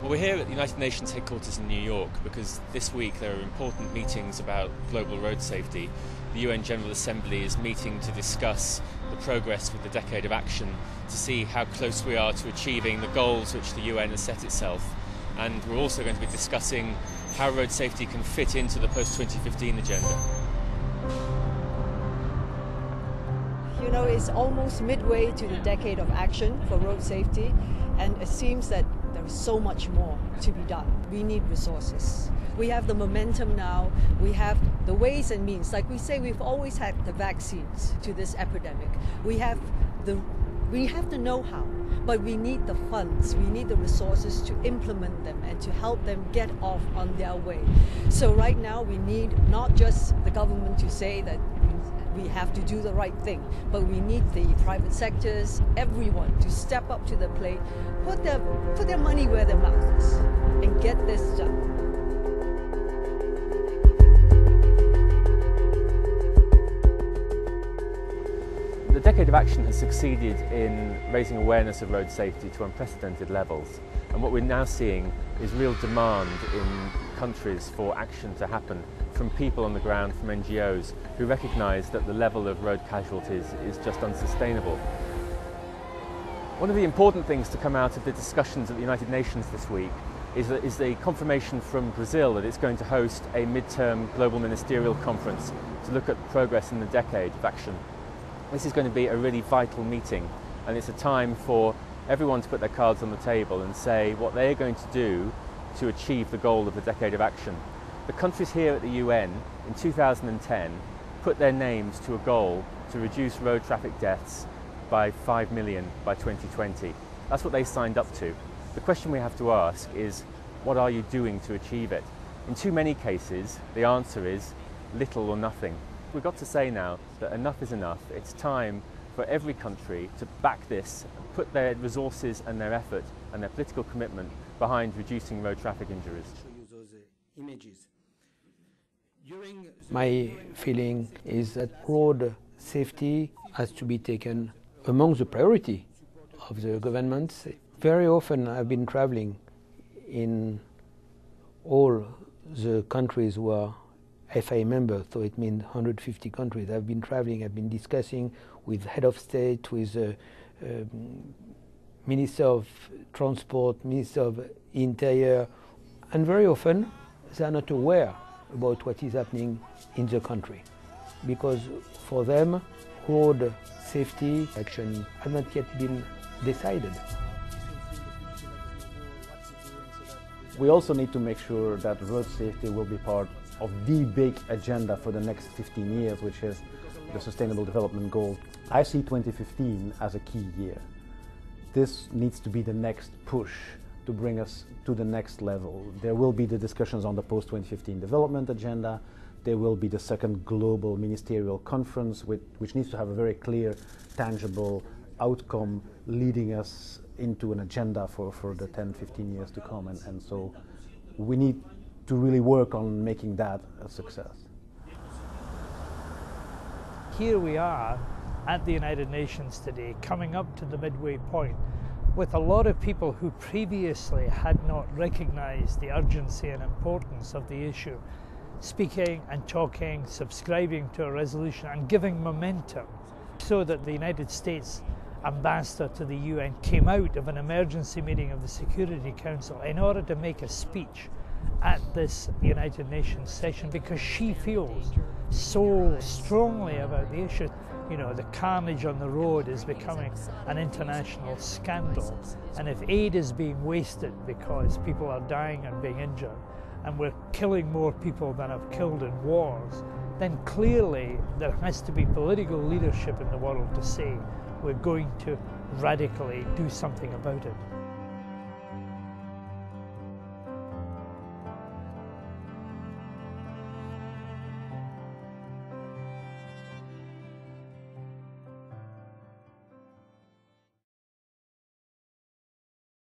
Well, we're here at the United Nations headquarters in New York because this week there are important meetings about global road safety. The UN General Assembly is meeting to discuss the progress with the Decade of Action to see how close we are to achieving the goals which the UN has set itself. And we're also going to be discussing how road safety can fit into the post-2015 agenda. You know, it's almost midway to the Decade of Action for road safety, and it seems that there is so much more to be done. We need resources. We have the momentum now, we have the ways and means. Like we say, we've always had the vaccines to this epidemic. We have the know-how, but we need the funds, we need the resources to implement them and to help them get off on their way. So right now we need not just the government to say that we have to do the right thing, but we need the private sectors, everyone to step up to the plate, put their money where their mouth is, and get this done. The Decade of Action has succeeded in raising awareness of road safety to unprecedented levels, and what we're now seeing is real demand in countries for action to happen from people on the ground, from NGOs, who recognise that the level of road casualties is just unsustainable. One of the important things to come out of the discussions at the United Nations this week is the confirmation from Brazil that it's going to host a mid-term global ministerial conference to look at progress in the Decade of Action. This is going to be a really vital meeting, and it's a time for everyone to put their cards on the table and say what they're going to do to achieve the goal of the Decade of Action. The countries here at the UN in 2010 put their names to a goal to reduce road traffic deaths by 5 million by 2020. That's what they signed up to. The question we have to ask is, what are you doing to achieve it? In too many cases, the answer is little or nothing. We've got to say now that enough is enough. It's time for every country to back this, put their resources and their effort and their political commitment behind reducing road traffic injuries. My feeling is that road safety has to be taken among the priority of the governments. Very often I've been traveling in all the countries who are FA members, so it means 150 countries. I've been traveling, I've been discussing with head of state, with Minister of Transport, Minister of Interior, and very often they are not aware about what is happening in the country, because for them road safety action has not yet been decided. We also need to make sure that road safety will be part of the big agenda for the next 15 years, which is the Sustainable Development Goal. I see 2015 as a key year. This needs to be the next push to bring us to the next level. There will be the discussions on the post-2015 development agenda. There will be the second global ministerial conference, which needs to have a very clear, tangible outcome leading us into an agenda for the 10-15 years to come. And so we need to really work on making that a success. Here we are at the United Nations today, coming up to the midway point, with a lot of people who previously had not recognized the urgency and importance of the issue, speaking and talking, subscribing to a resolution and giving momentum, so that the United States ambassador to the UN came out of an emergency meeting of the Security Council in order to make a speech at this United Nations session, because she feels so strongly about the issue. You know, the carnage on the road is becoming an international scandal, and if aid is being wasted because people are dying and being injured, and we're killing more people than have killed in wars, then clearly there has to be political leadership in the world to say we're going to radically do something about it.